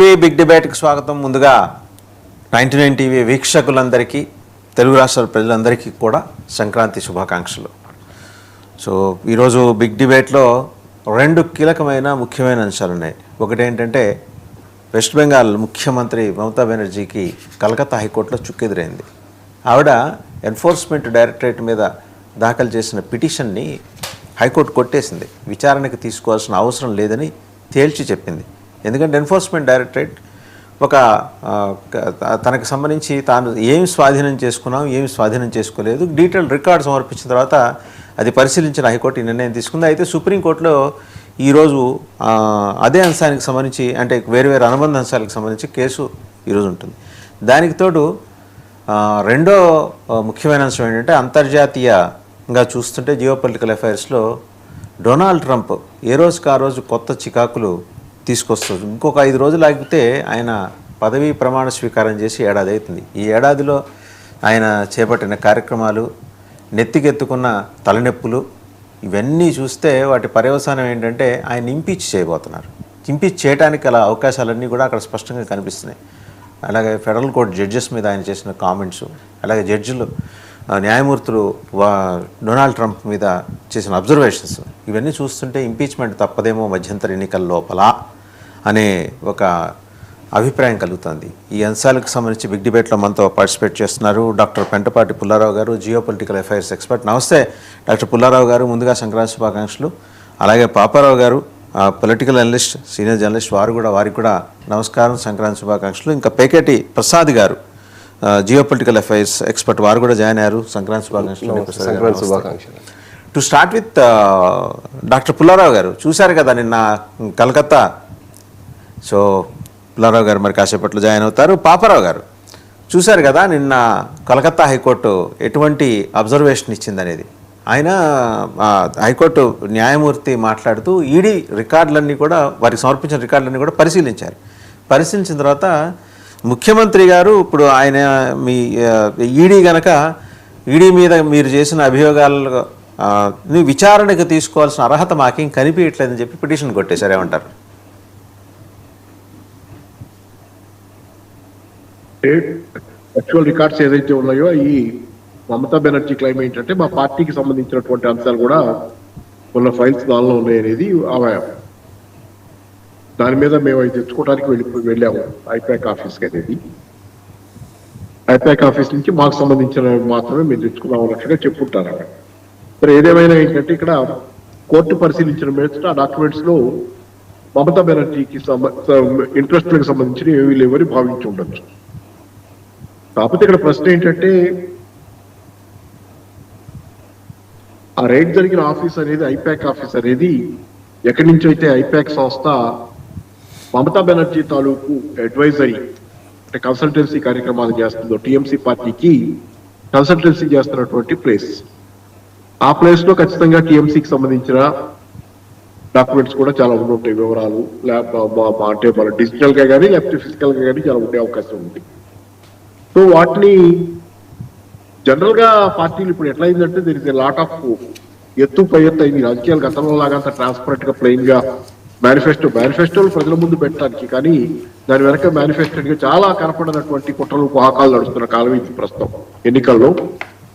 Big డిబేట్కి స్వాగతం. ముందుగా 99 TV వీక్షకులందరికీ, తెలుగు రాష్ట్రాల ప్రజలందరికీ కూడా సంక్రాంతి శుభాకాంక్షలు. సో ఈరోజు బిగ్ డిబేట్లో రెండు కీలకమైన ముఖ్యమైన అంశాలు ఉన్నాయి. ఒకటి ఏంటంటే వెస్ట్ బెంగాల్ ముఖ్యమంత్రి మమతా బెనర్జీకి కలకత్తా హైకోర్టులో చుక్కెదురైంది. ఆవిడ ఎన్ఫోర్స్మెంట్ డైరెక్టరేట్ మీద దాఖలు చేసిన పిటిషన్ని హైకోర్టు కొట్టేసింది. విచారణకు తీసుకోవాల్సిన అవసరం లేదని తేల్చి చెప్పింది. ఎందుకంటే ఎన్ఫోర్స్మెంట్ డైరెక్టరేట్ ఒక తనకు సంబంధించి తాను ఏం స్వాధీనం చేసుకున్నాం, ఏం స్వాధీనం చేసుకోలేదు, డీటెయిల్ రికార్డు సమర్పించిన తర్వాత అది పరిశీలించిన హైకోర్టు ఈ నిర్ణయం తీసుకుంది. అయితే సుప్రీంకోర్టులో ఈరోజు అదే అంశానికి సంబంధించి, అంటే వేరు అనుబంధ అంశాలకు సంబంధించి కేసు ఈరోజు ఉంటుంది. దానికి తోడు రెండో ముఖ్యమైన అంశం ఏంటంటే, అంతర్జాతీయంగా చూస్తుంటే జియోపొలిటికల్ అఫైర్స్లో డొనాల్డ్ ట్రంప్ ఏ రోజుకి ఆ రోజు కొత్త చికాకులు తీసుకొస్తుంది. ఇంకొక 5 రోజులు ఆగితే ఆయన పదవీ ప్రమాణ స్వీకారం చేసి ఏడాది అవుతుంది. ఈ ఏడాదిలో ఆయన చేపట్టిన కార్యక్రమాలు, నెత్తికెత్తుకున్న తలనొప్పులు, ఇవన్నీ చూస్తే వాటి పర్యవసానం ఏంటంటే ఆయన ఇంపీచ్ చేయబోతున్నారు. ఇంపీచ్ చేయడానికి అలా అవకాశాలన్నీ కూడా అక్కడ స్పష్టంగా కనిపిస్తున్నాయి. అలాగే ఫెడరల్ కోర్టు జడ్జెస్ మీద ఆయన చేసిన కామెంట్స్, అలాగే జడ్జిలు న్యాయమూర్తులు డొనాల్డ్ ట్రంప్ మీద చేసిన అబ్జర్వేషన్స్, ఇవన్నీ చూస్తుంటే ఇంపీచ్మెంట్ తప్పదేమో మధ్యంతర ఎన్నికల లోపల అనే ఒక అభిప్రాయం కలుగుతుంది. ఈ అంశాలకు సంబంధించి బిగ్ డిబేట్లో మనతో పార్టిసిపేట్ చేస్తున్నారు డాక్టర్ పెంటపాటి పుల్లారావు గారు, జియోపొలిటికల్ అఫైర్స్ ఎక్స్పర్ట్. నమస్తే డాక్టర్ పుల్లారావు గారు. ముందుగా సంక్రాంతి శుభాకాంక్షలు. అలాగే పాపారావు గారు, పొలిటికల్ అనలిస్ట్, సీనియర్ జర్నలిస్ట్, వారికి కూడా నమస్కారం, సంక్రాంతి శుభాకాంక్షలు. ఇంకా పేకేటి ప్రసాద్ గారు, జియోపొలిటికల్ అఫైర్స్ ఎక్స్పర్ట్, వారు కూడా జాయిన్ అయ్యారు. సంక్రాంతి శుభాకాంక్షలు. To start with doctor Pullarao గారు, చూశారు కదా నిన్న కలకత్తా. సో పుల్లారావు గారు మరి కాసేపట్లో జాయిన్ అవుతారు. పాపారావు గారు, చూశారు కదా నిన్న కలకత్తా హైకోర్టు ఎటువంటి అబ్జర్వేషన్ ఇచ్చిందనేది. ఆయన హైకోర్టు న్యాయమూర్తి మాట్లాడుతూ ఈడీ రికార్డులన్నీ కూడా, వారికి సమర్పించిన రికార్డులన్నీ కూడా పరిశీలించిన తర్వాత ముఖ్యమంత్రి గారు ఇప్పుడు ఆయన మీ ఈడీ మీద మీరు చేసిన అభియోగాలను విచారణకు తీసుకోవాల్సిన అర్హత మాకేం కనిపించట్లేదని చెప్పి పిటిషన్ కొట్టేశారు. ఏమంటారు? యాక్చువల్ రికార్డ్స్ ఏదైతే ఉన్నాయో ఈ మమతా బెనర్జీ క్లైమ్ ఏంటంటే మా పార్టీకి సంబంధించినటువంటి అంశాలు కూడా ఉన్న ఫైల్స్ దానిలో ఉన్నాయనేది ఆమె. దాని మీద మేము అవి తెచ్చుకోవడానికి వెళ్ళాము ఐపాక్ ఆఫీస్కి. అనేది ఐపాక్ ఆఫీస్ నుంచి మాకు సంబంధించిన మాత్రమే మేము తెచ్చుకున్నాం అన్నట్టుగా చెప్పుకుంటారు ఆమె. మరి ఏదేమైనా ఏంటంటే ఇక్కడ కోర్టు పరిశీలించిన మీద ఆ డాక్యుమెంట్స్ లో మమతా బెనర్జీకి ఇంట్రెస్ట్లకు సంబంధించిన ఏమీ లేవని భావించి ఉండొచ్చు. కాకపోతే ఇక్కడ ప్రశ్న ఏంటంటే, ఆ రైడ్ జరిగిన ఆఫీస్ అనేది, ఐపాక్ ఆఫీస్ అనేది ఎక్కడి నుంచి అయితే ఐపాక్ సంస్థ మమతా బెనర్జీ తాలూకు అడ్వైజరీ అంటే కన్సల్టెన్సీ కార్యక్రమాలు చేస్తుందో, టీఎంసీ పార్టీకి కన్సల్టెన్సీ చేస్తున్నటువంటి ప్లేస్. ఆ ప్లేస్ లో ఖచ్చితంగా టీఎంసీకి సంబంధించిన డాక్యుమెంట్స్ కూడా చాలా ఉంటాయి, వివరాలు. అంటే మన డిజిటల్ గా కానీ లేకపోతే ఫిజికల్ గా కానీ చాలా ఉండే అవకాశం ఉంది. సో వాటిని జనరల్ గా పార్టీలు ఇప్పుడు ఎట్లా అయిందంటే, దీనికి లాట్ ఆఫ్ ఎత్తు పై ఎత్తు అయింది. రాజకీయాలు గతంలో లాగా అంత ట్రాన్స్పరెంట్ గా ప్లెయిన్ గా మేనిఫెస్టోలు ప్రజల ముందు పెట్టడానికి, కానీ దాని వెనక మేనిఫెస్టోగా చాలా కనపడినటువంటి కుట్రలు కుహాకాలు నడుస్తున్న కాలం ఇది ప్రస్తుతం ఎన్నికల్లో.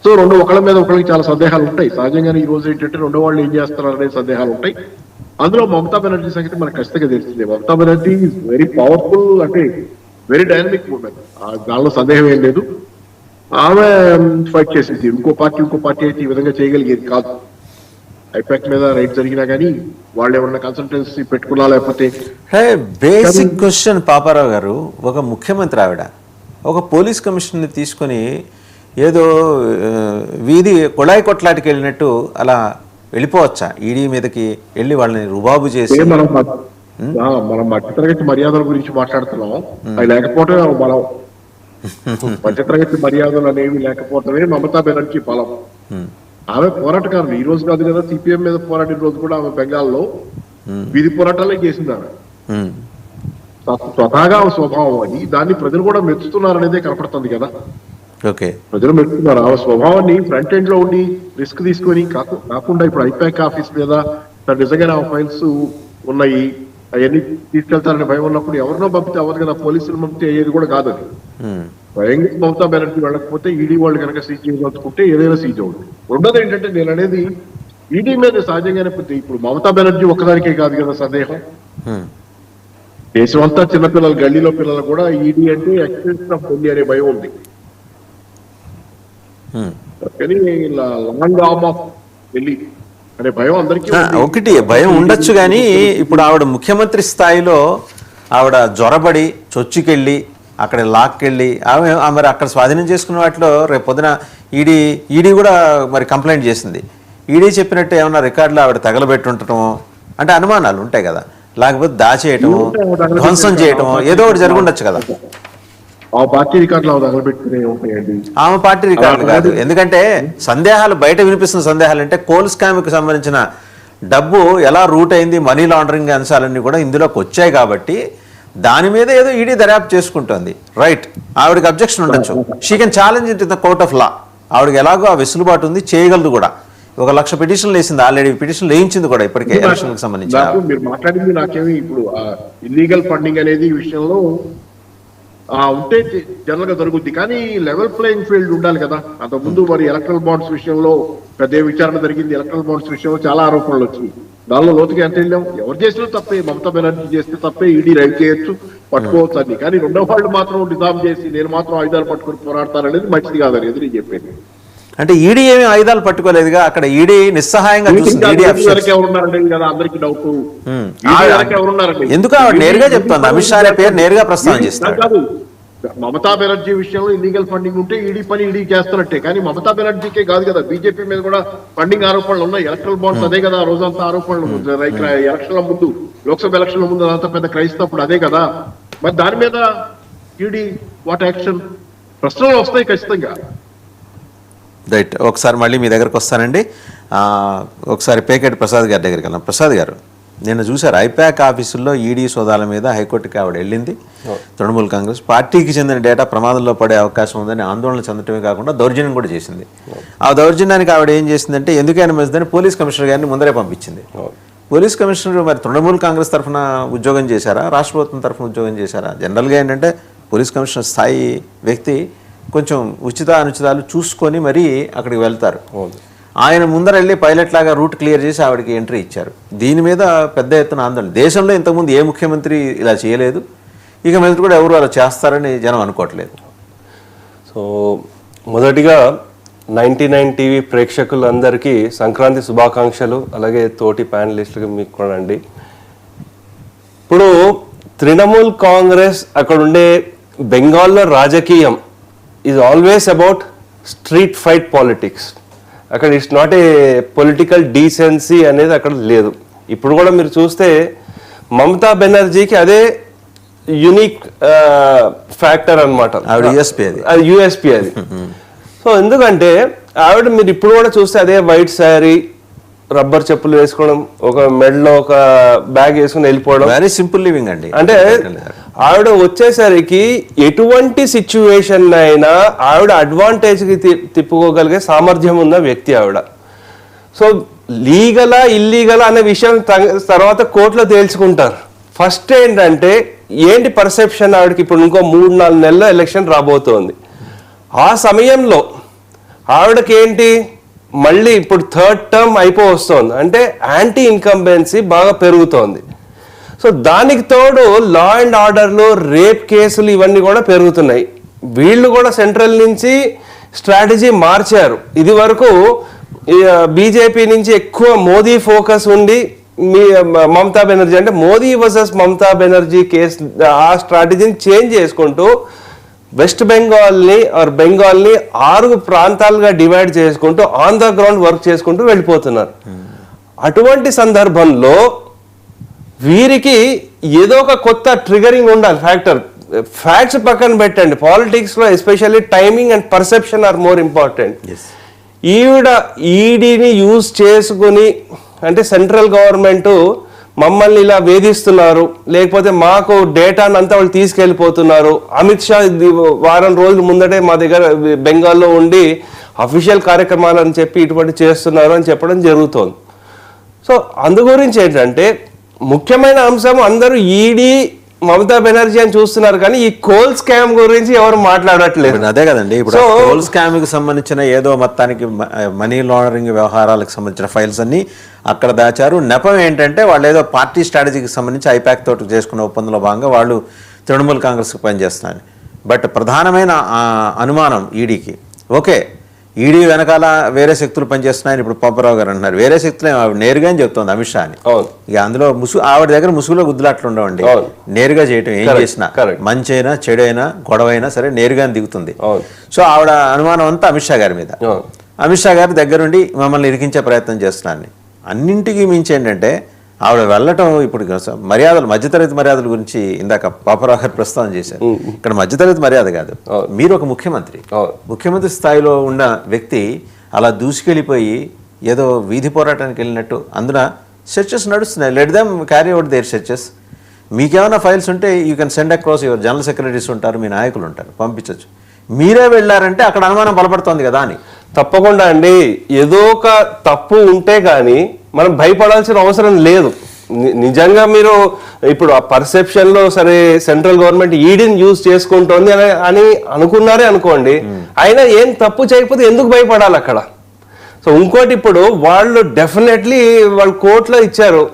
సో ఒకళ్ళ మీద ఒకళ్ళకి చాలా సందేహాలు ఉంటాయి. సహజంగానే ఈ రోజు ఏంటంటే రెండో వాళ్ళు ఏం చేస్తున్నారు అనే సందేహాలు ఉంటాయి. అందులో మమతా బెనర్జీ సంగతి మనకు ఖచ్చితంగా తెలిసిందే. Mamata Banerjee is very powerful, అంటే వెరీ డైనమిక్ మూమెంట్, దానిలో సందేహం ఏం లేదు. ఆమె ఫైట్ చేసింది. ఇంకో పార్టీ అయితే ఈ విధంగా చేయగలిగేది కాదు. ఐపాక్ మీద రైట్ జరిగినా కానీ వాళ్ళు ఏమన్నా కన్సల్టెన్సీ పెట్టుకున్నా, లేకపోతే బేసిక్ క్వశ్చన్ పాపారావు గారు, ఒక ముఖ్యమంత్రి ఆవిడ ఒక పోలీస్ కమిషన్ని తీసుకొని ఏదో వీధి కొళాయి కొట్లాటికి వెళ్ళినట్టు అలా వెళ్ళిపోవచ్చా? ఈడీ మీదకి వెళ్ళి వాళ్ళని రుబాబు చేసి మనం మధ్యతరగతి మర్యాదల గురించి మాట్లాడుతున్నాం. అవి లేకపోతే మనం మధ్యతరగతి మర్యాదలు అనేవి లేకపోతే మమతా బెనర్జీ బలం. ఆమె పోరాటకారులు ఈ రోజు కాదు కదా, సిపిఎం మీద పోరాడిన రోజు కూడా ఆమె బెంగాల్లో వీధి పోరాటాలే చేసింది. ఆమె స్వతహాగా స్వభావం అది, దాన్ని ప్రజలు కూడా మెచ్చుతున్నారు అనేదే కనపడుతుంది కదా. ప్రజలు మెచ్చుతున్నారు ఆ స్వభావాన్ని. ఫ్రంట్ ఎండ్ లో ఉండి రిస్క్ తీసుకొని కాకుండా ఇప్పుడు ఐపాక్ ఆఫీస్ మీద నిజంగానే ఆ ఫైల్స్ ఉన్నాయి, అవన్నీ తీసుకెళ్తారనే భయం ఉన్నప్పుడు ఎవరినో పంపితే అవ్వదు కదా, పోలీసులు పంపితే అయ్యేది కూడా కాదు అది. స్వయంగా మమతా బెనర్జీ వెళ్ళకపోతే ఈడీ వాళ్ళు కనుక సీజ్ చేయదలుచుకుంటే ఏదైనా సీజ్ అవుతుంది. రెండోది ఏంటంటే నేను అనేది ఈడీ మీద సహజంగానే ఇప్పుడు మమతా బెనర్జీ ఒక్కదానికే కాదు కదా సందేహం. దేశమంతా చిన్నపిల్లలు, గల్లీలో పిల్లలు కూడా ఈడీ అంటే ఎక్స్టెన్షన్ ఆఫ్ ఢిల్లీ అనే భయం ఉంది. కానీ లాంగ్ ఆర్మ్ ఆఫ్ ఢిల్లీ అనే భయం అందరికీ ఒకటి భయం ఉండొచ్చు. కానీ ఇప్పుడు ఆవిడ ముఖ్యమంత్రి స్థాయిలో ఆవిడ జ్వరబడి చొచ్చుకెళ్ళి అక్కడ లాక్కెళ్ళి ఆమె మరి అక్కడ స్వాధీనం చేసుకున్న వాటిలో రేపు పొద్దున ఈడీ కూడా మరి కంప్లైంట్ చేసింది. ఈడీ చెప్పినట్టు ఏమన్నా రికార్డులు ఆవిడ తగలబెట్టుంటమో అంటే అనుమానాలు ఉంటాయి కదా, లేకపోతే దాచేయటము, ధ్వంసం చేయటము, ఏదో ఒకటి జరిగి ఉండొచ్చు కదా. ఆ పార్టీ రికార్డులు తగలబెట్టుకునే ఉంటాయండి. ఆమె పార్టీ రికార్డులు కాదు. ఎందుకంటే సందేహాలు బయట వినిపిస్తున్న సందేహాలు అంటే కోల్ స్కామ్కి సంబంధించిన డబ్బు ఎలా రూట్ అయింది, మనీ లాండరింగ్ అంశాలన్నీ కూడా ఇందులోకి వచ్చాయి కాబట్టి దాని మీద ఏదో ఈడీ దర్యాప్తు చేసుకుంటుంది. రైట్, ఆవిడకి అబ్జెక్షన్ ఉండొచ్చు. She can challenge it in the court of law. ఆవిడకి ఎలాగో ఆ వెసులుబాటు ఉంది, చేయగలదు కూడా. 1,00,000 పిటిషన్లు వేసింది, ఆల్రెడీ పిటిషన్లు వేయించింది కూడా ఇప్పటికే ఎలక్షన్లకు సంబంధించి. మీరు మాట్లాడింది నాకేమి ఇప్పుడు ఇల్లీగల్ ఫండింగ్ అనేది ఈ విషయంలో ఉంటే జనరల్ గా జరుగుద్ది. కానీ లెవెల్ ప్లేయింగ్ ఫీల్డ్ ఉండాలి కదా. అంతకుముందు మరి ఎలక్ట్రల్ బాండ్స్ విషయంలో పెద్ద విచారణ జరిగింది. ఎలక్ట్రల్ బాండ్స్ విషయంలో చాలా ఆరోపణలు వచ్చాయి. దానిలో లోతుగా ఎంత వెళ్ళాం, ఎవరు చేసినా తప్పే. మమతా బెనర్జీ చేస్తే తప్పే, ఈడీ రైడ్ చేయొచ్చు, పట్టుకోవచ్చు అని. కానీ రెండో వాళ్ళు మాత్రం నిజాం చేసి నేను మాత్రం ఆయుధాలు పట్టుకుని పోరాడతారనేది మంచిది కాదని ఎదురు చెప్పేది. అంటే ఈడీ ఏమీ ఆయుధాలు పట్టుకోలేదుగా, అక్కడ ఈడీ నిస్సహాయంగా చూసింది. అందరికి డౌట్ ఎందుకు ఆవిడ నేరుగా చెప్తాను, అమిత్ షా పేరు నేరుగా ప్రస్తావన చేస్తాడు. మమతా బెనర్జీ విషయంలో ఇల్లీగల్ ఫండింగ్ ఉంటే ఈడీ పని ఈడీ చేస్తున్నట్టే. కానీ మమతా బెనర్జీకే కాదు కదా, బీజేపీ మీద కూడా ఫండింగ్ ఆరోపణలు ఉన్నాయి. ఎలక్ట్రల్ బాండ్స్ అదే కదా, ఆ రోజంతా ఆరోపణలు. ఎలక్షన్ల ముందు, లోక్సభ ఎలక్షన్ల ముందు అదంతా పెద్ద క్రైస్తప్పుడు అదే కదా. మరి దాని మీద ఈడీ వాట్ యాక్షన్? ప్రశ్నలు వస్తాయి ఖచ్చితంగా. రైట్, ఒకసారి మళ్ళీ మీ దగ్గరకు వస్తానండి. ఒకసారి పేకేటి ప్రసాద్ గారి దగ్గరికి వెళ్ళాం. ప్రసాద్ గారు, నిన్న చూశారు ఐపాక్ ఆఫీసుల్లో ఈడీ సోదాల మీద హైకోర్టుకి ఆవిడ వెళ్ళింది. తృణమూల్ కాంగ్రెస్ పార్టీకి చెందిన డేటా ప్రమాదంలో పడే అవకాశం ఉందని ఆందోళన చెందటమే కాకుండా దౌర్జన్యం కూడా చేసింది. ఆ దౌర్జన్యానికి ఆవిడ ఏం చేసిందంటే ఎందుకైనా మంచిదని పోలీస్ కమిషనర్ గారిని ముందరే పంపించింది. పోలీస్ కమిషనర్ మరి తృణమూల్ కాంగ్రెస్ తరఫున ఉద్యోగం చేశారా, రాష్ట్ర ప్రభుత్వం తరఫున ఉద్యోగం చేశారా? జనరల్గా ఏంటంటే పోలీస్ కమిషనర్ స్థాయి వ్యక్తి కొంచెం ఉచిత అనుచితాలు చూసుకొని మరీ అక్కడికి వెళ్తారు. ఆయన ముందర వెళ్ళి పైలట్ లాగా రూట్ క్లియర్ చేసి ఆవిడకి ఎంట్రీ ఇచ్చారు. దీని మీద పెద్ద ఎత్తున ఆందోళన. దేశంలో ఇంతకుముందు ఏ ముఖ్యమంత్రి ఇలా చేయలేదు, ఇక మీద కూడా ఎవరు అలా చేస్తారని జనం అనుకోవట్లేదు. సో మొదటిగా 99 టీవీ ప్రేక్షకులందరికీ సంక్రాంతి శుభాకాంక్షలు. అలాగే తోటి ప్యానలిస్టులకు మీకు కూడా అండి. ఇప్పుడు తృణమూల్ కాంగ్రెస్ అక్కడ ఉండే బెంగాల్లో రాజకీయం is always about street fight politics. అక్కడ it's not a political decency అనేది అక్కడ లేదు. ఇప్పుడు కూడా మీరు చూస్తే మమతా బెనర్జీకి అదే యూనిక్ ఫ్యాక్టర్ అనమాట, అది యూఎస్పీ అది. సో ఎందుకంటే ఆవిడ మీరు ఇప్పుడు కూడా చూస్తే అదే వైట్ శారీ, రబ్బర్ చెప్పులు వేసుకోవడం, ఒక మెడలో ఒక బ్యాగ్ వేసుకుని వెళ్ళిపోవడం, వెరీ సింపుల్ లివింగ్ అండి. అంటే ఆవిడ వచ్చేసరికి ఎటువంటి సిచ్యువేషన్ అయినా ఆవిడ అడ్వాంటేజ్కి తిప్పుకోగలిగే సామర్థ్యం ఉన్న వ్యక్తి ఆవిడ. సో లీగలా ఇల్లీగలా అనే విషయం తర్వాత కోర్టులో తేల్చుకుంటారు. ఫస్ట్ ఏంటంటే ఏంటి పర్సెప్షన్ ఆవిడకి, ఇప్పుడు ఇంకో 3-4 నెలల్లో ఎలక్షన్ రాబోతోంది. ఆ సమయంలో ఆవిడకి ఏంటి, మళ్ళీ ఇప్పుడు 3rd టర్మ్ వస్తుంది అంటే యాంటీ ఇన్కంబెన్సీ బాగా పెరుగుతోంది. సో దానికి తోడు లా అండ్ ఆర్డర్లు, రేప్ కేసులు ఇవన్నీ కూడా పెరుగుతున్నాయి. వీళ్ళు కూడా సెంట్రల్ నుంచి స్ట్రాటజీ మార్చారు. ఇది వరకు బీజేపీ నుంచి ఎక్కువ మోదీ ఫోకస్ ఉండి మమతా బెనర్జీ అంటే మోదీ వర్సెస్ మమతా బెనర్జీ కేసు, ఆ స్ట్రాటజీని చేంజ్ చేసుకుంటూ వెస్ట్ బెంగాల్ని బెంగాల్ని 6 ప్రాంతాలుగా డివైడ్ చేసుకుంటూ ఆన్ ద గ్రౌండ్ వర్క్ చేసుకుంటూ వెళ్ళిపోతున్నారు. అటువంటి సందర్భంలో వీరికి ఏదో ఒక కొత్త ట్రిగరింగ్ ఉండాలి ఫ్యాక్టర్. ఫ్యాక్ట్స్ పక్కన పెట్టండి, పాలిటిక్స్ లో especially timing and perception are more important. ఈవిడ ఈడీని యూజ్ చేసుకుని అంటే సెంట్రల్ గవర్నమెంట్ మమ్మల్ని ఇలా వేధిస్తున్నారు, లేకపోతే మాకు డేటాను అంతా వాళ్ళు తీసుకెళ్ళిపోతున్నారు. అమిత్ షా వారం రోజుల ముందటే మా దగ్గర బెంగాల్లో ఉండి అఫీషియల్ కార్యక్రమాలని చెప్పి ఇటువంటి చేస్తున్నారు అని చెప్పడం జరుగుతోంది. సో అందు గురించి ఏంటంటే ముఖ్యమైన అంశం అందరూ ఈడీ మమతా బెనర్జీ అని చూస్తున్నారు కానీ ఈ కోల్ స్కామ్ గురించి ఎవరు మాట్లాడట్లేదు. అదే కదండి, ఇప్పుడు కోల్ స్కామ్ కి సంబంధించిన ఏదో మొత్తానికి మనీ లాండరింగ్ వ్యవహారాలకు సంబంధించిన ఫైల్స్ అన్ని అక్కడ దాచారు. నెపం ఏంటంటే వాళ్ళు ఏదో పార్టీ స్ట్రాటజీకి సంబంధించి ఐపాక్ తోటి చేసుకున్న ఒప్పందంలో భాగంగా వాళ్ళు తృణమూల్ కాంగ్రెస్కి పనిచేస్తున్నారు. బట్ ప్రధానమైన అనుమానం ఈడీకి, ఓకే ఈడీ వెనకాల వేరే శక్తులు పనిచేస్తున్నాయని ఇప్పుడు పబ్బరావు గారు అంటున్నారు. వేరే శక్తులు నేరుగా అని చెప్తోంది అమిత్ షా అని. ఇక అందులో ఆవిడ దగ్గర ముసుగులో గుద్దులాట్లు ఉండవండి. నేరుగా చేయటం ఏం చేసినా మంచి అయినా చెడు అయినా గొడవ అయినా సరే నేరుగా దిగుతుంది. సో ఆవిడ అనుమానం అంతా అమిత్ షా గారి మీద. అమిత్ షా గారి దగ్గరుండి మమ్మల్ని ఇరికించే ప్రయత్నం చేస్తున్నారని. అన్నింటికీ మించి ఏంటంటే ఆవిడ వెళ్ళటం, ఇప్పుడు మర్యాదలు మధ్యతరగతి మర్యాదల గురించి ఇందాక పాపరావు గారు ప్రస్తావన చేశారు. ఇక్కడ మధ్యతరగతి మర్యాద కాదు, మీరు ఒక ముఖ్యమంత్రి స్థాయిలో ఉన్న వ్యక్తి అలా దూసుకెళ్ళిపోయి ఏదో వీధి పోరాటానికి వెళ్ళినట్టు అందున సెర్చెస్ నడుస్తున్నాయి. Let them carry out their searches. మీకేమైనా ఫైల్స్ ఉంటే you can send across your general secretaries ఉంటారు, మీ నాయకులు ఉంటారు, పంపించవచ్చు. మీరే వెళ్ళారంటే అక్కడ అనుమానం బలపడుతోంది కదా అని. తప్పకుండా అండి, ఏదో ఒక తప్పు ఉంటే కానీ మనం భయపడాల్సిన అవసరం లేదు. నిజంగా మీరు ఇప్పుడు ఆ పర్సెప్షన్ లో సరే సెంట్రల్ గవర్నమెంట్ ఈడీని యూజ్ చేసుకుంటోంది అని అనుకున్నారే అనుకోండి, అయినా ఏం తప్పు చేయకపోతే ఎందుకు భయపడాలి అక్కడ? సో ఇంకోటి, ఇప్పుడు వాళ్ళు డెఫినెట్లీ వాళ్ళు కోర్టులో ఇచ్చారు,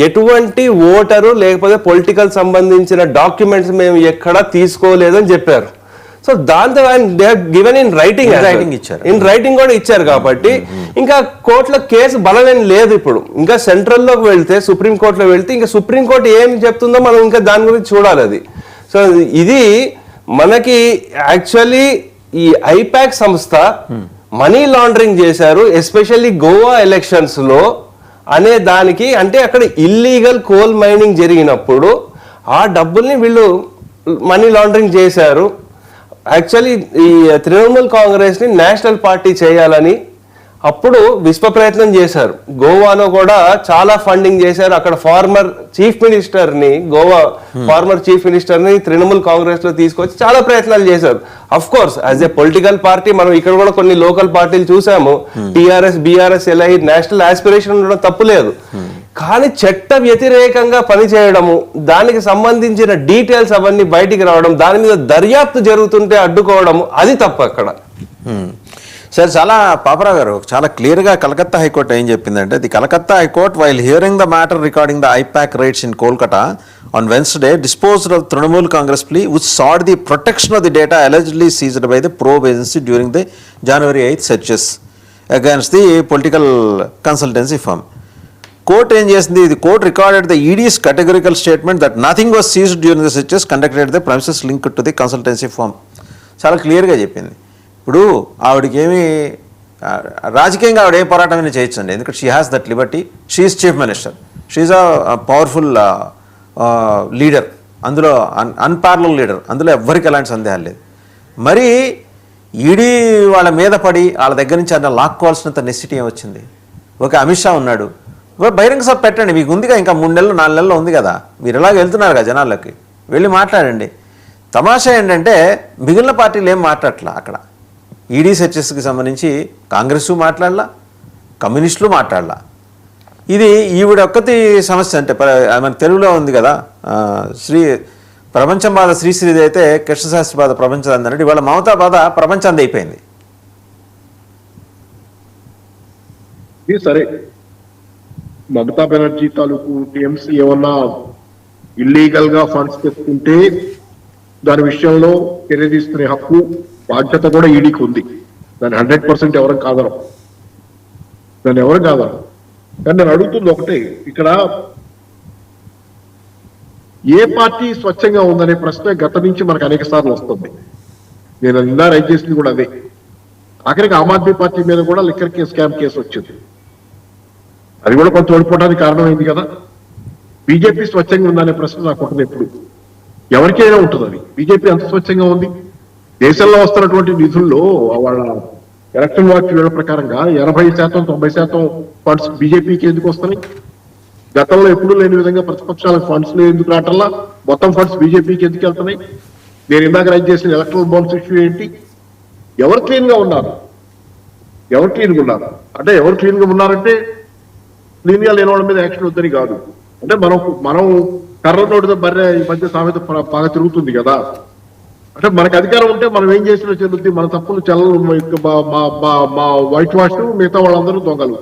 ఎటువంటి ఓటరు లేకపోతే పొలిటికల్ సంబంధించిన డాక్యుమెంట్స్ మేము ఎక్కడా తీసుకోలేదని చెప్పారు. సో దాంతో గివెన్ ఇన్ రైటింగ్ ఇచ్చారు, ఇన్ రైటింగ్ కూడా ఇచ్చారు. కాబట్టి ఇంకా కోర్టులో కేసు బలమేం లేదు. ఇప్పుడు ఇంకా సెంట్రల్లోకి వెళ్తే, సుప్రీంకోర్టులో వెళ్తే ఇంకా సుప్రీంకోర్టు ఏం చెప్తుందో మనం ఇంకా దాని గురించి చూడాలి అది. సో ఇది మనకి యాక్చువల్లీ ఈ ఐపాక్ సంస్థ మనీ లాండరింగ్ చేశారు, ఎస్పెషల్లీ గోవా ఎలక్షన్స్ లో అనే దానికి. అంటే అక్కడ ఇల్లీగల్ కోల్ మైనింగ్ జరిగినప్పుడు ఆ డబ్బుల్ని వీళ్ళు మనీ లాండరింగ్ చేశారు. యాక్చువల్లీ ఈ తృణమూల్ కాంగ్రెస్ ని నేషనల్ పార్టీ చేయాలని అప్పుడు విశ్వ ప్రయత్నం చేశారు. గోవాలో కూడా చాలా ఫండింగ్ చేశారు. అక్కడ ఫార్మర్ చీఫ్ మినిస్టర్ ని తృణమూల్ కాంగ్రెస్ లో తీసుకొచ్చి చాలా ప్రయత్నాలు చేశారు. Of course as a political party మనం ఇక్కడ కూడా కొన్ని లోకల్ పార్టీలు చూసాము. టిఆర్ఎస్, బిఆర్ఎస్ ఎలా నేషనల్ ఆస్పిరేషన్ ఉండడం తప్పులేదు, కానీ చట్ట వ్యతిరేకంగా పనిచేయడము, దానికి సంబంధించిన డీటెయిల్స్ అవన్నీ బయటికి రావడం, దాని మీద దర్యాప్తు జరుగుతుంటే అడ్డుకోవడము, అది తప్పు అక్కడ. సార్ చాలా పాపరావు గారు చాలా క్లియర్గా కలకత్తా హైకోర్టు ఏం చెప్పిందంటే, the Calcutta high court while hearing the matter recording the IPAC raids in Kolkata on Wednesday disposed of Trinamool Congress plea which sought the protection of the data allegedly seized by the probe agency during the January 8th searches against the political consultancy firm. Court ఏం చేసింది, the court recorded the ED's categorical statement that nothing was seized during the searches conducted at the premises linked to the consultancy firm. చాలా క్లియర్గా చెప్పింది. ఇప్పుడు ఆవిడకి ఏమి రాజకీయంగా ఆవిడ ఏ పోరాటమైనా చేయొచ్చండి, ఎందుకంటే she has that Liberty. She is chief minister, she is a powerful leader, అందులో అన్పారలల్ లీడర్, అందులో ఎవ్వరికి ఎలాంటి సందేహాలు లేదు. మరి ఈడీ వాళ్ళ మీద పడి వాళ్ళ దగ్గర నుంచి అన్న లాక్కోవాల్సినంత నెసిటీ ఏమొచ్చింది? ఓకే అమిత్ షా ఉన్నాడు, బహిరంగ సభ పెట్టండి, మీకు ఉందిగా ఇంకా 3 నెలలు 4 నెలలు ఉంది కదా, మీరు ఎలాగ వెళ్తున్నారు కదా జనాలకి, వెళ్ళి మాట్లాడండి. తమాషా ఏంటంటే మిగిలిన పార్టీలు ఏం మాట్లాడట్లా. అక్కడ ఈడీ సెర్చెస్కి సంబంధించి కాంగ్రెస్ మాట్లాడలా, కమ్యూనిస్టులు మాట్లాడలా. ఇది ఈవిడ ఒక్కటి సమస్య. అంటే మన తెలుగులో ఉంది కదా, ప్రపంచం బాధ శ్రీశ్రీది అయితే కృష్ణశాస్త్రి బాధ ప్రపంచం అందన్నట్టు ఇవాళ మమతా బాధ ప్రపంచంది అయిపోయింది. సరే, మమతా బెనర్జీ తాలూకు టీఎంసీ ఏమన్నా ఇల్లీగల్ గా ఫండ్స్ తెచ్చుకుంటే దాని విషయంలో చర్య తీసుకునే హక్కు బాధ్యత కూడా ఈడీకి ఉంది. దాన్ని 100% ఎవరు కాదరం, కానీ నేను అడుగుతుంది ఒకటే, ఇక్కడ ఏ పార్టీ స్వచ్ఛంగా ఉందనే ప్రశ్న గత నుంచి మనకు అనేక సార్లు వస్తుంది. నేను నిన్న రైట్ చేసింది కూడా అదే. ఆఖరికి ఆమ్ ఆద్మీ పార్టీ మీద కూడా లిక్కర్ స్కామ్ కేసు వచ్చింది, అది కూడా కొంత ఓడిపోవడానికి కారణమైంది కదా. బీజేపీ స్వచ్ఛంగా ఉందనే ప్రశ్న నాకు ఉంటుంది ఎప్పుడు, ఎవరికైనా ఉంటుంది అది. బీజేపీ ఎంత స్వచ్ఛంగా ఉంది? దేశంలో వస్తున్నటువంటి నిధుల్లో వాళ్ళ ఎలక్షన్ వాక్యుల ప్రకారంగా 80% 90% ఫండ్స్ బీజేపీకి ఎందుకు వస్తున్నాయి? గతంలో ఎప్పుడు లేని విధంగా ప్రతిపక్షాలకు ఫండ్స్ ఎందుకు రావటల్లా, మొత్తం ఫండ్స్ బీజేపీకి ఎందుకు వెళ్తున్నాయి? నేను ఇందాక రైట్ చేసిన ఎలక్ట్రల్ బాండ్స్ ఇష్యూ ఏంటి? ఎవరు క్లీన్ గా ఉన్నారు? అంటే ఎవరు క్లీన్ గా ఉన్నారంటే క్లీన్ గా లేని వాళ్ళ మీద యాక్షన్ వద్దని కాదు, అంటే మనం కర్ర నోటితో బర్రె ఈ మధ్య సామెత బాగా తిరుగుతుంది కదా. అంటే మనకు అధికారం ఉంటే మనం ఏం చేసినా చెల్లుద్ది, మన తప్పులు చెల్లలు మా వైట్ వాష్, మిగతా వాళ్ళందరూ దొంగలు.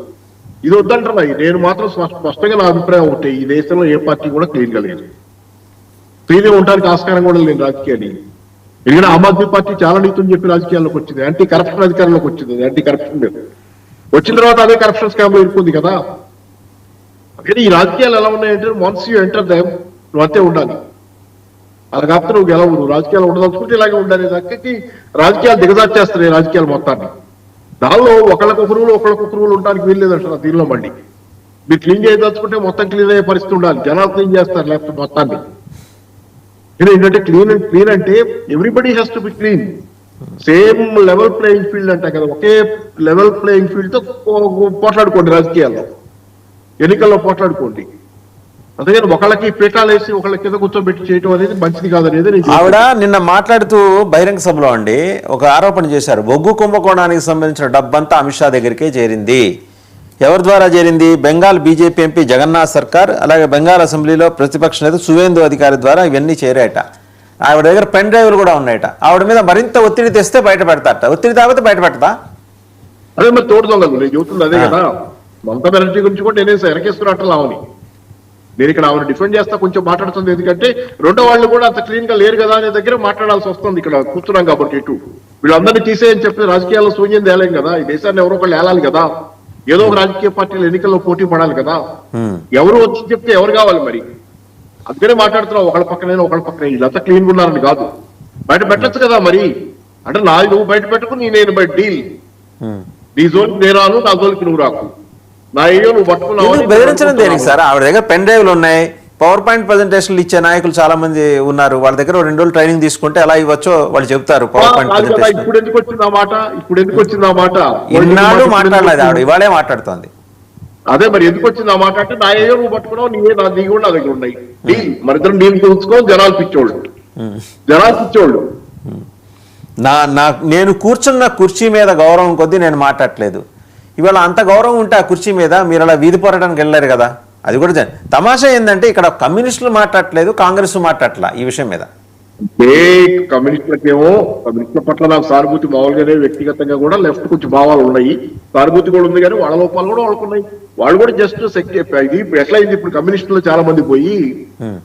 ఇది వద్దంటున్నా. నేను మాత్రం స్పష్టంగా నా అభిప్రాయం ఒకటి, ఈ దేశంలో ఏ పార్టీ కూడా క్లీన్ గా లేదు. క్లీన్ ఉండడానికి ఆస్కారం కూడా లేదు రాజకీయాన్ని. ఎందుకంటే ఆమ్ ఆద్మీ పార్టీ చాలా నీతుని చెప్పి రాజకీయాల్లోకి వచ్చింది, యాంటీ కరప్షన్ అధికారంలోకి వచ్చింది. యాంటీ కరప్షన్ వచ్చిన తర్వాత అదే కరప్షన్ స్కామ్ లో ఇరుకుంది కదా. కానీ ఈ రాజకీయాలు ఎలా ఉన్నాయంటే వన్స్ యూ ఎంటర్ దెమ్ నువ్వు అంతే ఉండాలి, అలా కాకపోతే నువ్వు గెలవు. నువ్వు రాజకీయాలు ఉండదలుచుకుంటే ఇలాగే ఉండాలి. దక్కకి రాజకీయాలు దిగజార్చేస్తున్నాయి రాజకీయాలు మొత్తాన్ని. దానిలో ఒకళ్ళకొక రూలు ఉండడానికి వీల్లేదంటారు దీనిలో. మళ్ళీ మీరు క్లీన్ చేయదలుచుకుంటే మొత్తం క్లీన్ అయ్యే పరిస్థితి ఉండాలి. జనాలు క్లీన్ చేస్తారు లేకపోతే మొత్తాన్ని. ఏంటంటే క్లీన్ అంటే everybody has to be clean. Same level playing field అంటాం కదా, ఒకే లెవెల్ ప్లేయింగ్ ఫీల్డ్ తో పోట్లాడుకోండి రాజకీయాల్లో, ఎన్నికల్లో పోట్లాడుకోండి. అందుకని ఒకళ్ళకి పీఠాలు వేసి ఒకళ్ళ కింద కూర్చోబెట్టి చేయడం అనేది మంచిది కాదనేది ఆవిడ నిన్న మాట్లాడుతూ బహిరంగ సభలో అండి ఒక ఆరోపణ చేశారు. బొగ్గు కుంభకోణానికి సంబంధించిన డబ్బంతా అమిత్ షా దగ్గరికే చేరింది. ఎవరి ద్వారా చేరింది? బెంగాల్ బీజేపీ ఎంపీ జగన్నాథ్ సర్కార్, అలాగే బెంగాల్ అసెంబ్లీలో ప్రతిపక్ష నేత సువేందు అధికారి ద్వారా ఇవన్నీ చేరాయట. ఆవిడ దగ్గర పెన్ డ్రైవ్లు కూడా ఉన్నాయట. ఆవిడ మీద మరింత ఒత్తిడి తెస్తే బయట పెడతాట. ఒత్తిడి తాగితే బయట పెడతా. అదే మరి తోడు దొంగలు నేను చెబుతుంది అదే కదా. మమతా బెనర్జీ గురించి కూడా నేనే వెనకేసుకున్నట్లు ఆవని. నేను ఇక్కడ ఆవిడ డిఫెండ్ చేస్తా కొంచెం మాట్లాడుతుంది. ఎందుకంటే రెండో వాళ్ళు కూడా అంత క్లీన్ గా లేరు కదా అనే దగ్గర మాట్లాడాల్సి వస్తుంది. ఇక్కడ కూర్చున్నాం కాబట్టి ఇటు వీళ్ళందరినీ తీసేయని చెప్పి రాజకీయాల్లో శూన్యం తేలేం కదా. ఈ దేశాన్ని ఎవరో ఒకళ్ళు ఏలాలి కదా. ఏదో ఒక రాజకీయ పార్టీలు ఎన్నికల్లో పోటీ పడాలి కదా. ఎవరు వచ్చి చెప్తే ఎవరు కావాలి మరి? అందుకనే మాట్లాడుతున్నావు ఒకళ్ళ పక్కనే ఇదంతా క్లీన్ గా ఉన్నారని కాదు. బయట పెట్టచ్చు కదా మరి. అంటే నాది నువ్వు బయట పెట్టుకుని నేను బయట డీల్, నీ జోలికి నేను రాను, నా జోలికి నువ్వు రాకు, నా ఏయో నువ్వు పట్టుకున్నావు. బెదిరించడం దేనికి సార్? ఆవిడ దగ్గర పెన్ డ్రైవ్లు ఉన్నాయి, పవర్ పాయింట్ ప్రజెంటేషన్లు ఇచ్చే నాయకులు చాలా మంది ఉన్నారు. వాళ్ళ దగ్గర 2 రోజులు ట్రైనింగ్ తీసుకుంటే ఎలా ఇవ్వచ్చో వాళ్ళు చెప్తారు. పవర్ పాయింట్ ప్రజెంటేషన్ ఇప్పుడు ఎందుకు వచ్చింది ఆ మాట? ఇన్నాళ్ళు మాట్లాడలేదు ఆవిడ, ఇవాళే మాట్లాడుతోంది. అదే మరి ఎందుకు వచ్చింది ఆ మాట అంటే నా ఏయో నువ్వు పట్టుకున్నావు, నీ కూడా నా దగ్గర ఉన్నాయి డీల్, మరి ఇద్దరు డీల్ తెలుసుకో. జనాలు పిచ్చోళ్ళు. నేను కూర్చున్న కుర్చీ మీద గౌరవం కొద్దీ నేను మాట్లాడలేదు. ఇవాళ అంత గౌరవం ఉంటే ఆ కుర్చీ మీద మీరు అలా వీధి పోరాటానికి వెళ్ళారు కదా. అది కూడా తమాషా ఏంటంటే ఇక్కడ కమ్యూనిస్టులు మాట్లాడట్లేదు, కాంగ్రెస్ మాట్లాడట్లా ఈ విషయం మీద. కమ్యూనిస్టులకేమో కమ్యూనిస్టుల పట్ల నాకు సానుభూతి మామూలుగానే, వ్యక్తిగతంగా కూడా లెఫ్ట్ కొంచెం భావాలు ఉన్నాయి, సానుభూతి కూడా ఉంది. కానీ వాళ్ళ లోపాలు కూడా వాళ్ళకున్నాయి. వాళ్ళు కూడా జస్ట్ ఇది ఎట్లయింది ఇప్పుడు కమ్యూనిస్టులు చాలా మంది పోయి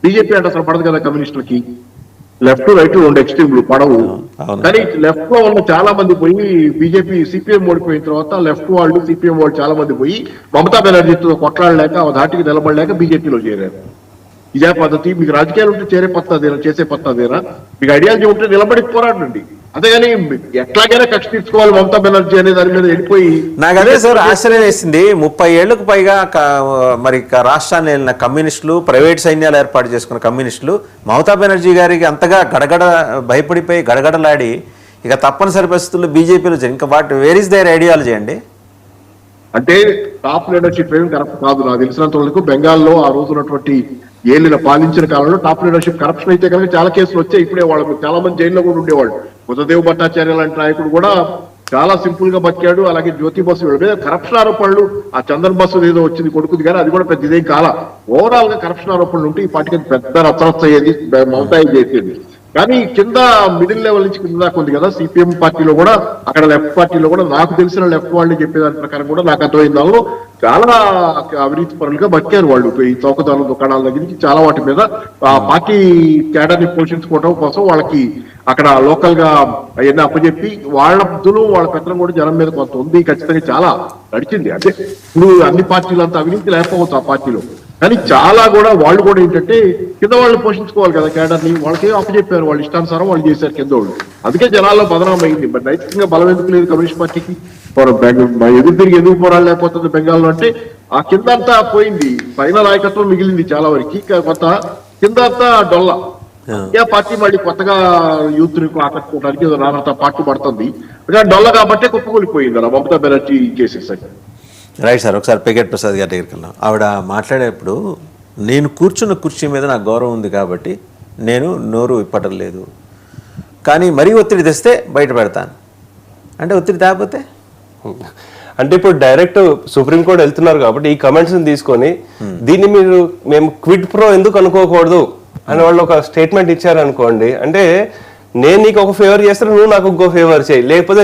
బీజేపీ అంటే అసలు పడదు కదా కమ్యూనిస్టులకి. లెఫ్ట్ రైట్ 2 ఎక్స్ట్రీమ్లు పడవు. కానీ లెఫ్ట్ లో ఉన్న చాలా మంది పోయి బీజేపీ సిపిఎం ఓడిపోయిన తర్వాత లెఫ్ట్ వాళ్ళు సిపిఎం వాళ్ళు చాలా మంది పోయి మమతా బెనర్జీతో కొట్లాడలేక ధాటికి నిలబడలేక బీజేపీలో చేరారు. ఇదే పద్ధతి. మీకు రాజకీయాలు ఉంటే చేసే పద్ధతేనా? మీకు ఐడియాలజీ ఉంటే నిలబడి పోరాడండి. అంతేగాని ఎట్లాగైనా కక్ష తీర్చుకోవాలి మమతా బెనర్జీ అనే దాని మీద వెళ్ళిపోయి. నాకు అదే సార్ ఆశ్చర్యం వేసింది. 30 ఏళ్లకు పైగా మరి రాష్ట్రాన్ని వెళ్ళిన కమ్యూనిస్టులు, ప్రైవేట్ సైన్యాలు ఏర్పాటు చేసుకున్న కమ్యూనిస్టులు మమతా బెనర్జీ గారికి అంతగా భయపడిపోయి గడగడలాడి ఇక తప్పనిసరి పరిస్థితుల్లో బీజేపీలో ఇంకా వేర్ ఇస్ దేర్ ఐడియాలజీ అండి? అంటే టాప్ లీడర్షిప్ ఏమి కరప్ట్ కాదు. నాకు తెలిసినంత వరకు బెంగాల్లో ఆ రోజు ఉన్నటువంటి ఏళ్ళ పాలించిన కాలంలో టాప్ లీడర్షిప్ కరప్షన్ అయితే కనుక చాలా కేసులు వచ్చాయి. ఇప్పుడే వాళ్ళు చాలా మంది జైల్లో కూడా ఉండేవాళ్ళు. బుద్ధదేవ్ భట్టాచార్య లాంటి నాయకుడు కూడా చాలా సింపుల్ గా బతికాడు. అలాగే జ్యోతి బస్సు మీద కరప్షన్ ఆరోపణలు, ఆ చందన్ బస్సు ఏదో వచ్చింది కొడుకుది, కానీ అది కూడా పెద్ద ఇదేం కాల. ఓవరాల్ గా కరప్షన్ ఆరోపణలు ఉంటే ఈ పార్టీకి పెద్ద రచ్చరచ్చ అయ్యేది, మమతాయి చేసేది. కానీ కింద మిడిల్ లెవెల్ నుంచి కింద దాకా ఉంది కదా. సిపిఎం పార్టీలో కూడా, అక్కడ లెఫ్ట్ పార్టీలో కూడా నాకు తెలిసిన లెఫ్ట్ వాళ్ళని చెప్పేదాని ప్రకారం కూడా నాకు అర్థమైన దానిలో చాలా అవినీతి పరులుగా బతికారు వాళ్ళు. ఈ చౌకదారుల దుకాణాల దగ్గర నుంచి చాలా వాటి మీద ఆ పార్టీ క్యాడర్ ని పోషించుకోవడం కోసం వాళ్ళకి అక్కడ లోకల్ గా అవన్నీ అప్పచెప్పి వాళ్ళ బుద్ధులు వాళ్ళ పెత్తనం కూడా జనం మీద కొంత ఉంది. ఖచ్చితంగా చాలా నడిచింది. అంటే ఇప్పుడు అన్ని పార్టీలు అంతా అవినీతి లేకపోవచ్చు ఆ పార్టీలో, కానీ చాలా కూడా వాళ్ళు కూడా ఏంటంటే కింద వాళ్ళు పోషించుకోవాలి కదా క్యాడర్ ని. వాళ్ళకి అప్పచెప్పారు, వాళ్ళు ఇష్టానుసారం వాళ్ళు చేశారు కింద వాళ్ళు. అందుకే జనాల్లో బదనాం అయింది. మరి నైతికంగా బలం ఎందుకు లేదు కమ్యూనిస్ట్ పార్టీకి? ఎదురు తిరిగి ఎందుకు పోరాడలేకపోతుంది బెంగాల్లో అంటే ఆ కింద అంతా పోయింది, పైన నాయకత్వం మిగిలింది చాలా వరకు. కొంత కింద అంతా డొల్ల. ఏ పార్టీ మళ్ళీ కొత్తగా యూత్ ని ఆకట్టుకోవడానికి నానంత పార్టీ పడుతుంది. డొల్ల కాబట్టే కుప్పకూలిపోయింది అలా మమతా బెనర్జీ కేసెస్ అని. రైట్ సార్, ఒకసారి పెగట్ ప్రసాద్ గారి దగ్గరికి వెళ్ళాం. ఆవిడ మాట్లాడేప్పుడు నేను కూర్చున్న కుర్చీ మీద నాకు గౌరవం ఉంది కాబట్టి నేను నోరు ఇప్పటం లేదు, కానీ మరీ ఒత్తిడి తెస్తే బయట పెడతాను అంటే ఒత్తిడి తేకపోతే అంటే ఇప్పుడు డైరెక్ట్ సుప్రీంకోర్టు వెళ్తున్నారు కాబట్టి ఈ కమెంట్స్ తీసుకొని దీన్ని మేము క్విడ్ ప్రో ఎందుకు అనుకోకూడదు అని వాళ్ళు ఒక స్టేట్మెంట్ ఇచ్చారనుకోండి, అంటే నేను నీకు ఒక ఫేవర్ చేస్తాను, నువ్వు నాకు ఇంకో ఫేవర్ చేయి, లేకపోతే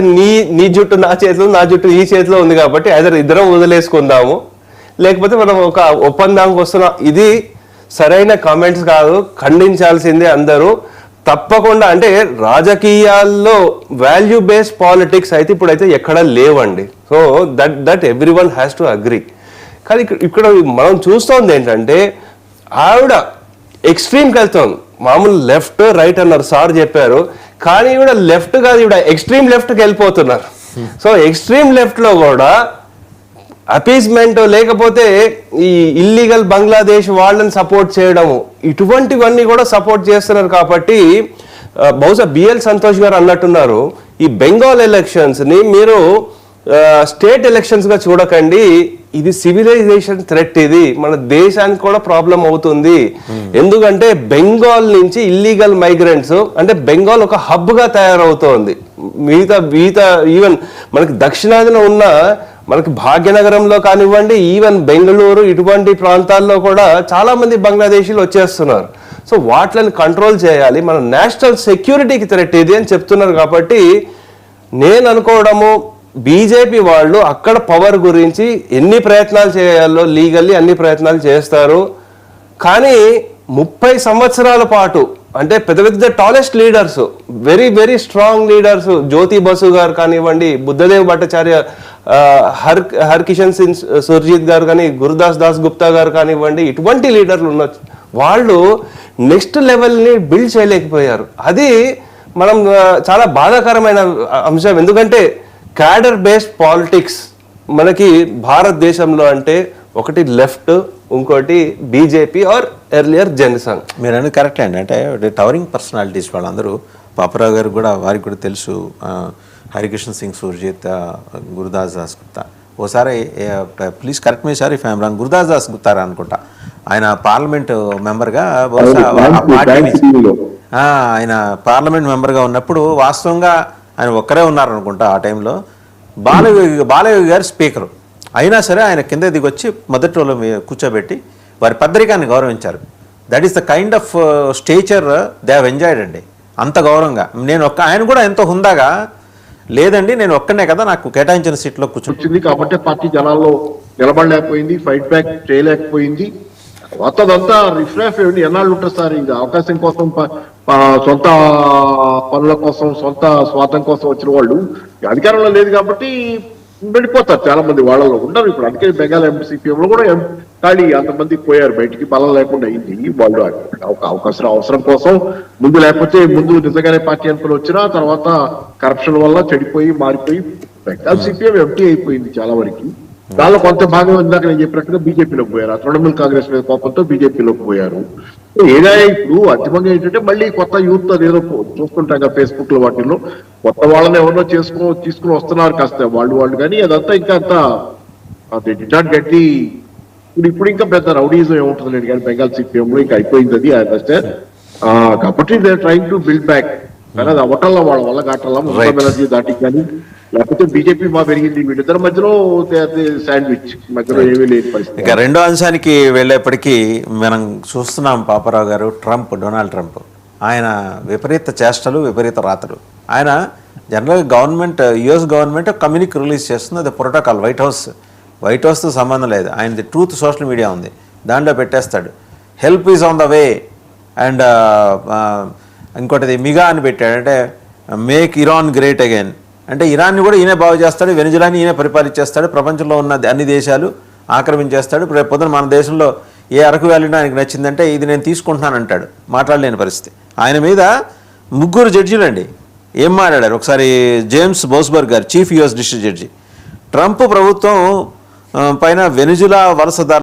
నీ జుట్టు నా చేతిలో, నా జుట్టు ఈ చేతిలో ఉంది కాబట్టి ఇద్దరం వదిలేసుకుందాము, లేకపోతే మనం ఒక ఒప్పందానికి వస్తున్నాం. ఇది సరైన కామెంట్స్ కాదు, ఖండించాల్సిందే అందరూ తప్పకుండా. అంటే రాజకీయాల్లో వాల్యూ బేస్డ్ పాలిటిక్స్ అయితే ఇప్పుడైతే ఎక్కడా లేవండి. So that every one has to agree. కానీ ఇక్కడ మనం చూస్తోంది ఏంటంటే ఆవిడ ఎక్స్ట్రీమ్కి వెళ్తాం. మామూలు లెఫ్ట్ రైట్ అన్నారు, సార్ చెప్పారు, కానీ ఈవిడ లెఫ్ట్ కాదు, ఈవిడ ఎక్స్ట్రీమ్ లెఫ్ట్కి వెళ్ళిపోతున్నారు. సో ఎక్స్ట్రీమ్ లెఫ్ట్ లో కూడా అపీస్మెంట్ లేకపోతే ఈ ఇల్లీగల్ బంగ్లాదేశ్ వాళ్ళని సపోర్ట్ చేయడము ఇటువంటివన్నీ కూడా సపోర్ట్ చేస్తున్నారు. కాబట్టి బహుశా బిఎల్ సంతోష్ గారు అన్నట్టున్నారు, ఈ బెంగాల్ ఎలక్షన్స్ ని మీరు స్టేట్ ఎలక్షన్స్ గా చూడకండి, ఇది సివిలైజేషన్ థ్రెట్, ఇది మన దేశానికి కూడా ప్రాబ్లం అవుతుంది. ఎందుకంటే బెంగాల్ నుంచి ఇల్లీగల్ మైగ్రెంట్స్, అంటే బెంగాల్ ఒక హబ్ గా తయారవుతోంది. మిగతా ఈవెన్ మనకి దక్షిణాదిన ఉన్న మనకి భాగ్యనగరంలో కానివ్వండి, ఈవెన్ బెంగళూరు ఇటువంటి ప్రాంతాల్లో కూడా చాలా మంది బంగ్లాదేశీలు వచ్చేస్తున్నారు. సో వాటిని కంట్రోల్ చేయాలి, మన నేషనల్ సెక్యూరిటీకి థ్రెట్ ఇది అని చెప్తున్నారు. కాబట్టి నేను అనుకోవడము బీజేపీ వాళ్ళు అక్కడ పవర్ గురించి ఎన్ని ప్రయత్నాలు చేయాలో లీగల్లీ అన్ని ప్రయత్నాలు చేస్తారు. కానీ 30 సంవత్సరాల పాటు అంటే పెద్ద పెద్ద tallest leaders, very very strong leaders, Jyoti Basu గారు కానివ్వండి, బుద్ధదేవ్ భట్టాచార్య, హర్కిషన్ సింగ్ సుర్జిత్ గారు కానీ, గురుదాస్ దాస్ గుప్తా గారు కానివ్వండి, ఇటువంటి లీడర్లు ఉన్న వాళ్ళు నెక్స్ట్ లెవెల్ని బిల్డ్ చేయలేకపోయారు. అది మనం చాలా బాధాకరమైన అంశం. ఎందుకంటే క్యాడర్ బేస్డ్ పాలిటిక్స్ మనకి భారతదేశంలో అంటే ఒకటి లెఫ్ట్, ఇంకోటి బీజేపీ ఆర్ ఎర్లియర్ జనసంఘ్. మీరు అనేది కరెక్ట్ అండి. అంటే టవరింగ్ పర్సనాలిటీస్ వాళ్ళందరూ, పాపరావు గారు కూడా వారికి కూడా తెలుసు, హరికిషన్ సింగ్ సుర్జిత్, గురుదాస్ దాస్ గుప్తా. ఓసారి please correct me sir if I'm wrong, Gurudas Das Gupta అనుకుంటా, ఆయన పార్లమెంట్ మెంబర్గా ఆయన పార్లమెంట్ మెంబర్గా ఉన్నప్పుడు వాస్తవంగా ఆయన ఒక్కరే ఉన్నారనుకుంటా ఆ టైంలో. బాలయోగి గారు స్పీకరు అయినా సరే ఆయన కింద దిగొచ్చి మొదటి రోజు కూర్చోబెట్టి వారి పత్రికాన్ని గౌరవించారు. That is the kind of stature they have enjoyed అండి, అంత గౌరవంగా. ఆయన కూడా ఎంతో హుందాగా, లేదండి నేను ఒక్కనే కదా నాకు కేటాయించిన సీట్లో కూర్చొచ్చింది కాబట్టి పార్టీ జనాల్లో నిలబడలేకపోయింది, ఫైట్ బ్యాక్ చేయలేకపోయింది. మొత్తదంతా రిఫ్రాఫ్ అయ్యండి. ఎన్నాళ్ళు ఉంటుంది సార్ ఇది? అవకాశం కోసం, సొంత పనుల కోసం, సొంత స్వార్థం కోసం వచ్చిన వాళ్ళు అధికారంలో లేదు కాబట్టి వెళ్ళిపోతారు. చాలా మంది వాళ్ళలో ఉండరు. ఇప్పుడు అందుకే బెంగాల్ ఎంపీసీపీఎంలో కూడా ఖాళీ అంతమంది పోయారు, బయటికి బలం లేకుండా అయింది. వాళ్ళు అవసరం కోసం ముందు, లేకపోతే ముందు నిజంగానే పార్టీ అనుకుని వచ్చినా తర్వాత కరప్షన్ వల్ల చెడిపోయి మారిపోయి బెంగాల్ సిపిఎం ఎంటీ అయిపోయింది చాలా వరకు. దానిలో కొంత భాగం ఇందాక నేను చెప్పినట్టుగా బీజేపీలోకి పోయారు. ఆ తృణమూల్ కాంగ్రెస్ మీద కోపంతో బీజేపీలోకి పోయారు. ఏదైనా ఇప్పుడు అంతిమంగా ఏంటంటే మళ్ళీ కొత్త యూత్ అదేదో చూస్తుంటాం ఫేస్బుక్ లో, వాటిల్లో కొత్త వాళ్ళని ఎవరినో తీసుకుని వస్తున్నారు కాస్త వాళ్ళు కానీ అదంతా ఇంకా అంత డిడ్ నాట్ గెట్ ది. ఇప్పుడు ఇంకా పెద్ద రౌడీజం ఏముంటుంది లేదు కానీ బెంగాల్ సిపిఎం లో ఇంకా అయిపోయింది అది. కాబట్టి they trying to build back. కానీ అది అవ్వటంలో వాళ్ళ వల్ల కావటంలో మమతా బెనర్జీ దాటికి కానీ, లేకపోతే బీజేపీ మా పెరిగింది, వీళ్ళిద్దరి మధ్యలో శాండ్విచ్ మధ్యలో ఏమీ లేని పరిస్థితి. ఇక రెండో అంశానికి వెళ్ళేప్పటికీ మనం చూస్తున్నాం పాపారావు గారు, డొనాల్డ్ ట్రంప్ ఆయన విపరీత చేష్టలు, విపరీత రాతలు. ఆయన జనరల్గా government, US government communique release చేస్తుంది, అది ప్రోటోకాల్. వైట్ హౌస్తో సంబంధం లేదు, ఆయనది ట్రూత్ సోషల్ మీడియా ఉంది, దాంట్లో పెట్టేస్తాడు help is on the way. And ఇంకోటిది మిగా అని పెట్టాడు, అంటే మేక్ ఇరాన్ గ్రేట్ అగైన్, అంటే ఇరాన్ని కూడా ఈయనే బాగు చేస్తాడు, వెనిజులాని ఈయనే పరిపాలించేస్తాడు, ప్రపంచంలో ఉన్న అన్ని దేశాలు ఆక్రమించేస్తాడు. రేపు పొద్దున మన దేశంలో ఏ అరకు వ్యాలీలో ఆయనకు నచ్చిందంటే ఇది నేను తీసుకుంటున్నాను అంటాడు, మాట్లాడలేని పరిస్థితి. ఆయన మీద 3 జడ్జీలు అండి ఏం మాట్లాడారు ఒకసారి. జేమ్స్ బోస్బర్గ్ గారు, chief US district judge, Trump ప్రభుత్వం పైన వెనిజులా వలసదారు